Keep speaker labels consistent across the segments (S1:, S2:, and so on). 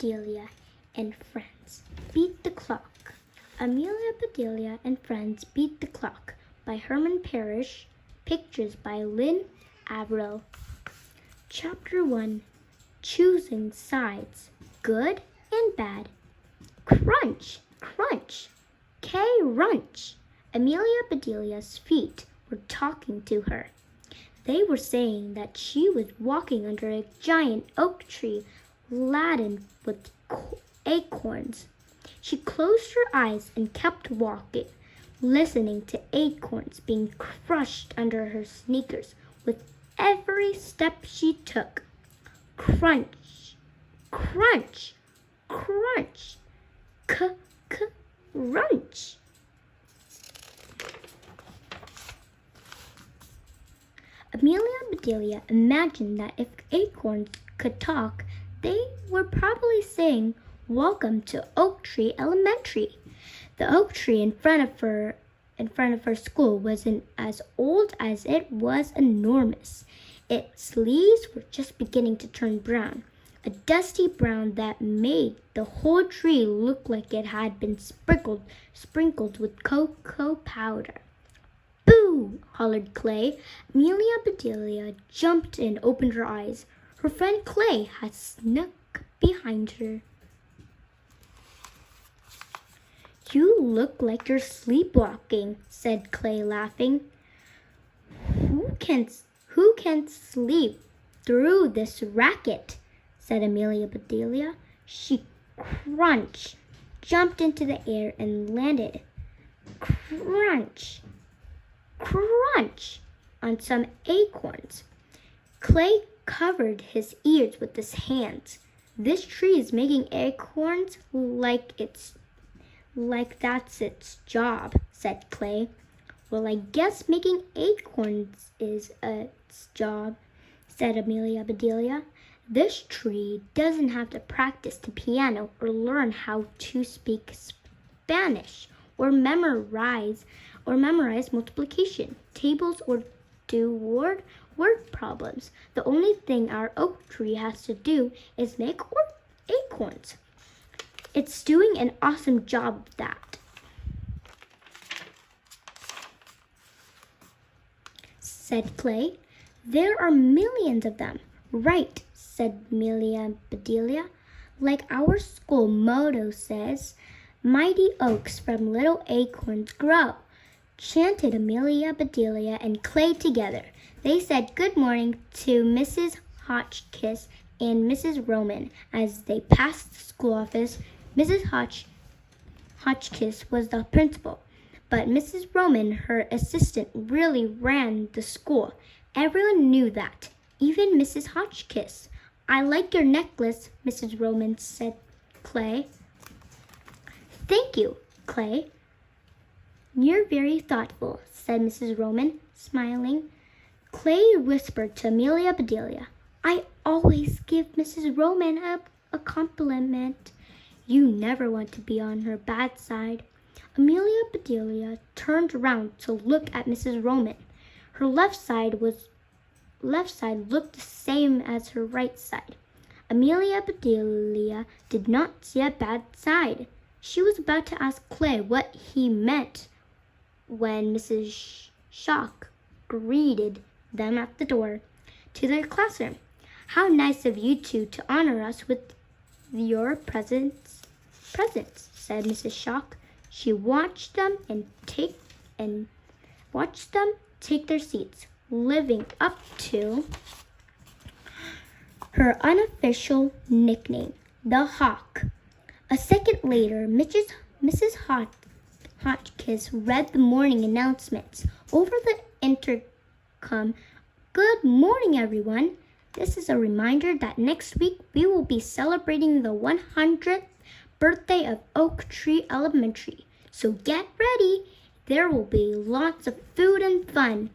S1: Bedelia and Friends Beat the Clock. Amelia, Bedelia, and Friends Beat the Clock by Herman Parrish. Pictures by Lynn Averill. Chapter 1. Choosing Sides. Good and Bad. Crunch, crunch, K-runch. Amelia Bedelia's feet were talking to her. They were saying that she was walking under a giant oak tree laden with acorns. She closed her eyes and kept walking, listening to acorns being crushed under her sneakers with every step she took. Crunch, crunch, crunch, crunch. Amelia and Bedelia imagined that if acorns could talk, they were probably saying, "Welcome to Oak Tree Elementary." The oak tree in front of her school wasn't as old as it was enormous. Its leaves were just beginning to turn brown, a dusty brown that made the whole tree look like it had been sprinkled with cocoa powder. "Boo!" hollered Clay. Amelia Bedelia jumped and opened her eyes. Her friend Clay had snuck behind her. "You look like you're sleepwalking," said Clay, laughing. Who can sleep through this racket?" said Amelia Bedelia. She crunched, jumped into the air, and landed. Crunch, crunch on some acorns. Clay covered his ears with his hands. "This tree is making acorns like that's its job," said Clay. "Well, I guess making acorns is its job," said Amelia Bedelia. "This tree doesn't have to practice the piano or learn how to speak Spanish or memorize multiplication tables or do word problems. The only thing our oak tree has to do is make acorns. It's doing an awesome job of that," said Clay. "There are millions of them." "Right," said Amelia Bedelia. "Like our school motto says, 'Mighty oaks from little acorns grow,'" chanted Amelia Bedelia and Clay together. They said good morning to Mrs. Hotchkiss and Mrs. Roman as they passed the school office. Mrs. Hotchkiss was the principal, but Mrs. Roman, her assistant, really ran the school. Everyone knew that, even Mrs. Hotchkiss. "I like your necklace," Mrs. Roman said Clay. "Thank you, Clay. You're very thoughtful," said Mrs. Roman, smiling. Clay whispered to Amelia Bedelia, "I always give Mrs. Roman a compliment." "You never want to be on her bad side." Amelia Bedelia turned around to look at Mrs. Roman. Her left side looked the same as her right side. Amelia Bedelia did not see a bad side. She was about to ask Clay what he meant when Mrs. Shock greeted them at the door to their classroom. "How nice of you two to honor us with your presents," said Mrs. Shock. She watched them take their seats, living up to her unofficial nickname, the Hawk. A second later, Mrs. Hotchkiss read the morning announcements over the intercom. "Good morning, everyone. This is a reminder that next week we will be celebrating the 100th birthday of Oak Tree Elementary. So get ready. There will be lots of food and fun,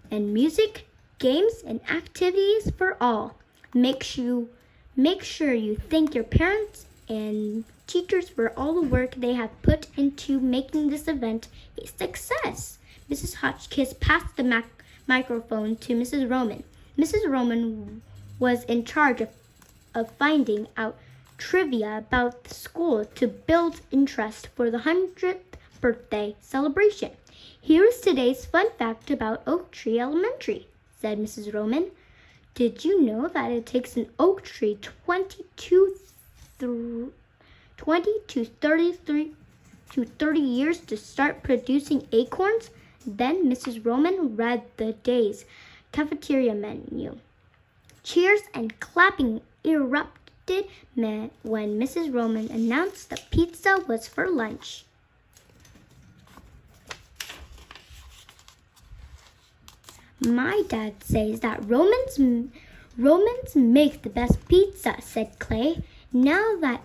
S1: and music, games, and activities for all. Make sure you thank your parents and teachers for all the work they have put into making this event a success." Mrs. Hotchkiss passed the microphone to Mrs. Roman. Mrs. Roman was in charge of finding out trivia about the school to build interest for the 100th birthday celebration. Here's today's fun fact about Oak Tree Elementary, said Mrs. Roman. Did you know that it takes an oak tree 20 to 30 years to start producing acorns? Then Mrs. Roman read the day's cafeteria menu. Cheers and clapping erupted when Mrs. Roman announced that pizza was for lunch. My dad says that Romans make the best pizza, said Clay. Now that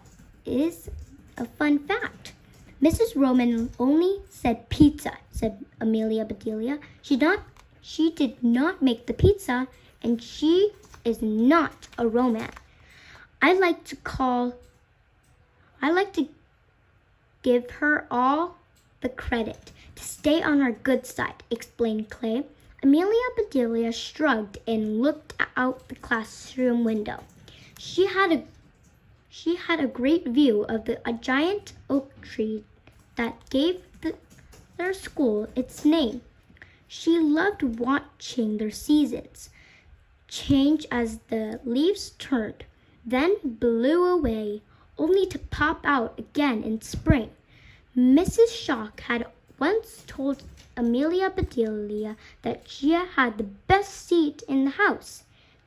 S1: is a fun fact. Mrs. Roman only said pizza, said Amelia Bedelia. She did not make the pizza, and she is not a Roman. I like to give her all the credit to stay on our good side, explained Clay. Amelia Bedelia shrugged and looked out the classroom window. She had a great view of a giant oak tree that gave their school its name. She loved watching their seasons change as the leaves turned, then blew away, only to pop out again in spring. Mrs. Shock had once told Amelia Bedelia that she had the best seat in the house.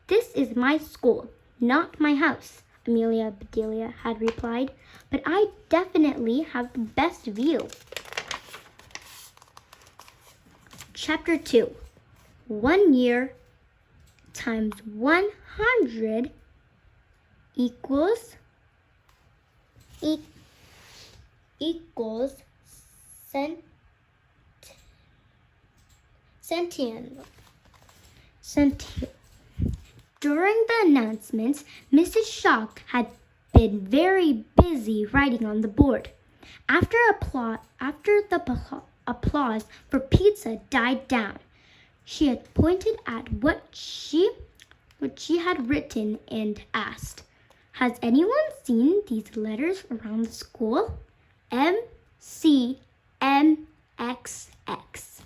S1: This is my school, not my house, Amelia Bedelia had replied, but I definitely have the best view. Chapter 2. 1 year times 100 equals centennial. During the announcements, Mrs. Shock had been very busy writing on the board. After the applause for pizza died down, she had pointed at what she had written and asked, "Has anyone seen these letters around the school? MCMXX.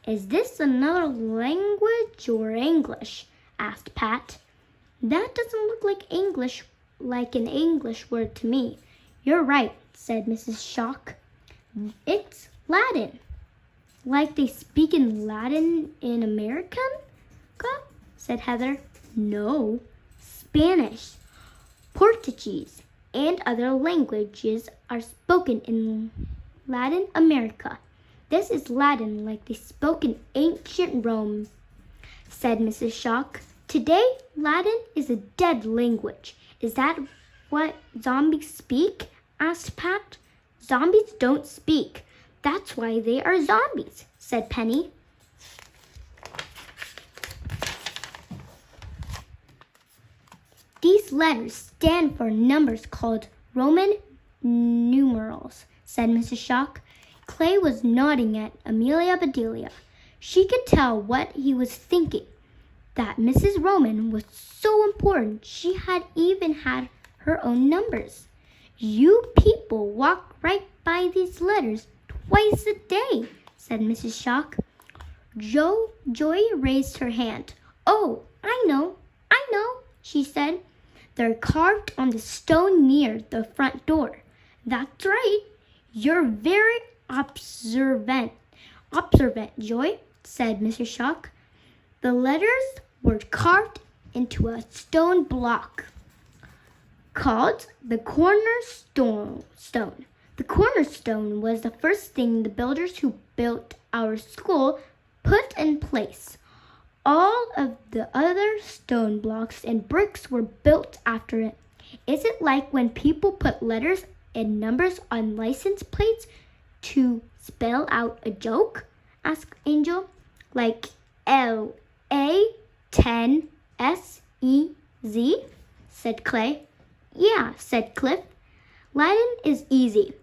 S1: Is this another language or English?" asked Pat. "That doesn't look like an English word to me." "You're right," said Mrs. Shock. "It's Latin." "Like they speak in Latin in America?" said Heather. "No, Spanish, Portuguese, and other languages are spoken in Latin America. This is Latin like they spoke in ancient Rome," said Mrs. Shock. "Today, Latin is a dead language. Is that what zombies speak?" asked Pat. "Zombies don't speak. That's why they are zombies," said Penny. "These letters stand for numbers called Roman numerals," said Mrs. Shock. Clay was nodding at Amelia Bedelia. She could tell what he was thinking, that Mrs. Roman was so important she had even had her own numbers. "You people walk right by these letters twice a day," said Mrs. Shock. Joy raised her hand. "Oh, I know, she said. "They're carved on the stone near the front door." "That's right. You're very observant, Joy," said Mrs. Shock. "The letters were carved into a stone block called the cornerstone. The cornerstone was the first thing the builders who built our school put in place. All of the other stone blocks and bricks were built after it. Is it like when people put letters and numbers on license plates to spell out a joke?" asked Angel. "Like LA10SEZ, said Clay. "Yeah," said Cliff. "Latin is easy.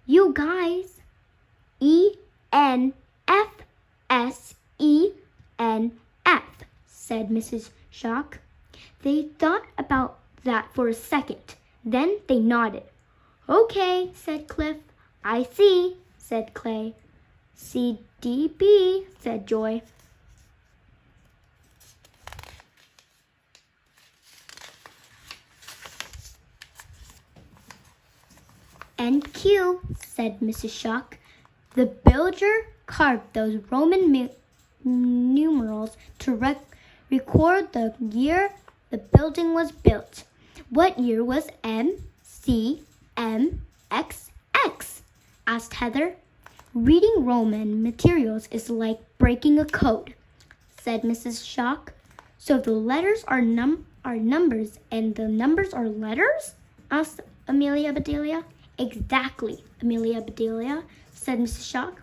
S1: You guys, ENFSENF, said Mrs. Shock. They thought about that for a second. Then they nodded. "Okay," said Cliff. "I see," said Clay. "CDB," said Joy. "NQ," said Mrs. Shock. "The builder carved those Roman numerals to record the year the building was built. What year was MCMXX?" asked Heather. "Reading Roman materials is like breaking a code," said Mrs. Shock. "So the letters are numbers and the numbers are letters?" asked Amelia Bedelia. "Exactly, Amelia Bedelia," said Mrs. Shock.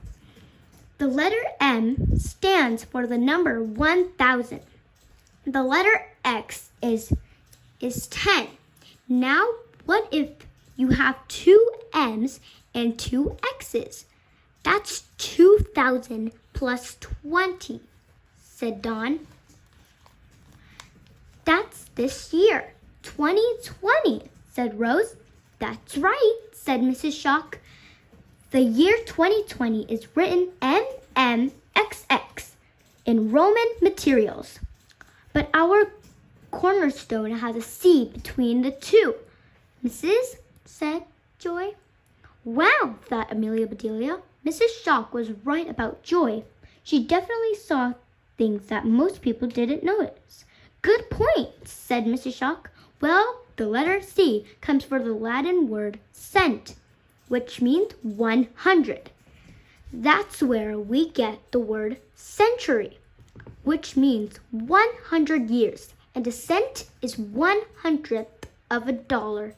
S1: "The letter M stands for the number 1000. The letter X is 10. Now, what if you have 2 M's and 2 X's? That's 2000 plus 20, said Dawn. "That's this year, 2020, said Rose. "That's right," said Mrs. Shock. "The year 2020 is written MMXX in Roman materials. But our cornerstone has a C between the two, Mrs., said Joy. "Wow," thought Amelia Bedelia. Mrs. Shock was right about Joy. She definitely saw things that most people didn't notice. "Good point," said Mrs. Shock. "Well, the letter C comes from the Latin word cent, which means 100. That's where we get the word century, which means 100 years, and a cent is 1/100th of a dollar.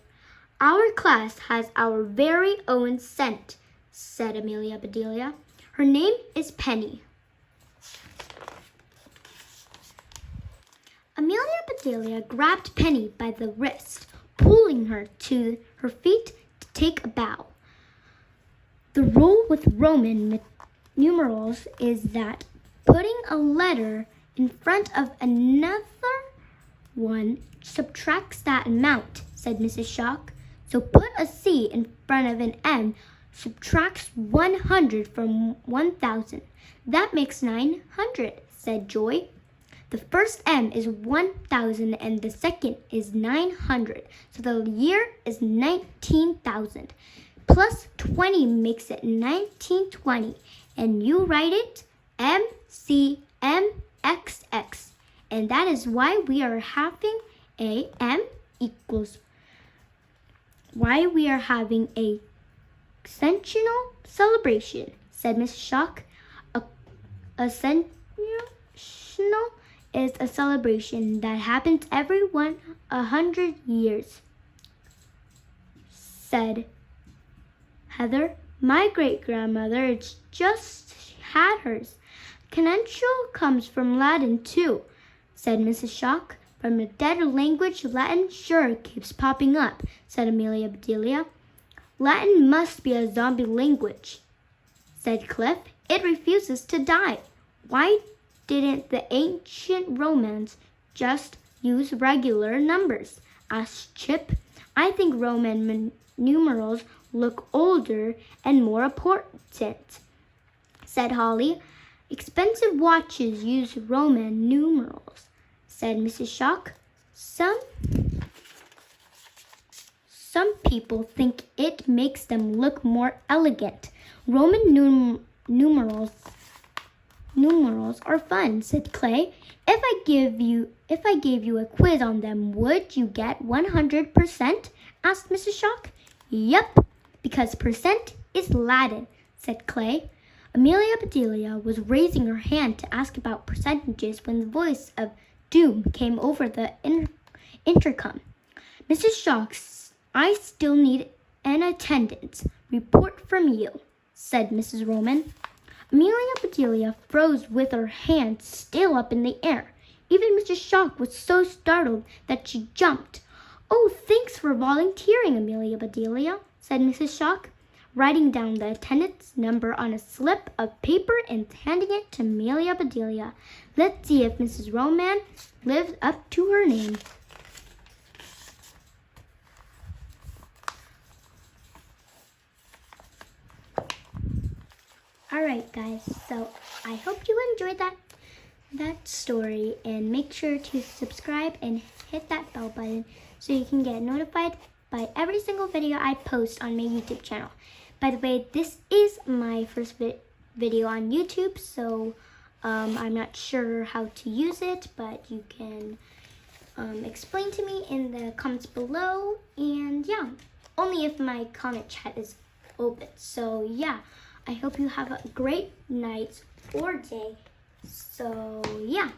S1: Our class has our very own cent," said Amelia Bedelia. "Her name is Penny." Amelia Bedelia grabbed Penny by the wrist, pulling her to her feet to take a bow. The rule with Roman numerals is that putting a letter in front of another one subtracts that amount, said Mrs. Shock. "So put a C in front of an M subtracts 100 from 1000. That makes 900, said Joy. "The first M is 1000 and the second is 900, so the year is 19,000. Plus 20 makes it 1920, and you write it MCMXX. And that is why we are having a centennial celebration," said Miss Shock. A centennial is a celebration that happens every 100 years, said Heather. "My great-grandmother just had hers. Centennial comes from Latin too," said Mrs. Shock. "From the dead language, Latin sure keeps popping up," said Amelia Bedelia. "Latin must be a zombie language," said Cliff. "It refuses to die. Why didn't the ancient Romans just use regular numbers?" asked Chip. "I think Roman numerals look older and more important," said Holly. "Expensive watches use Roman numerals," said Mrs. Shock. Some people think it makes them look more elegant. Roman numerals are fun," said Clay. If I gave you a quiz on them, would you get 100%? asked Mrs. Shock. "Yep, because percent is Latin," said Clay. Amelia Bedelia was raising her hand to ask about percentages when the voice of Doom came over the intercom. "Mrs. Shock, I still need an attendance report from you," said Mrs. Roman. Amelia Bedelia froze with her hands still up in the air. Even Mrs. Shock was so startled that she jumped. "Oh, thanks for volunteering, Amelia Bedelia," said Mrs. Shock, writing down the attendance number on a slip of paper and handing it to Amelia Bedelia. "Let's see if Mrs. Roman lives up to her name." Alright guys, so I hope you enjoyed that story, and make sure to subscribe and hit that bell button so you can get notified by every single video I post on my YouTube channel. By the way, this is my first video on YouTube, so I'm not sure how to use it, but you can explain to me in the comments below, and yeah, only if my comment chat is open. So yeah, I hope you have a great night or day. So yeah.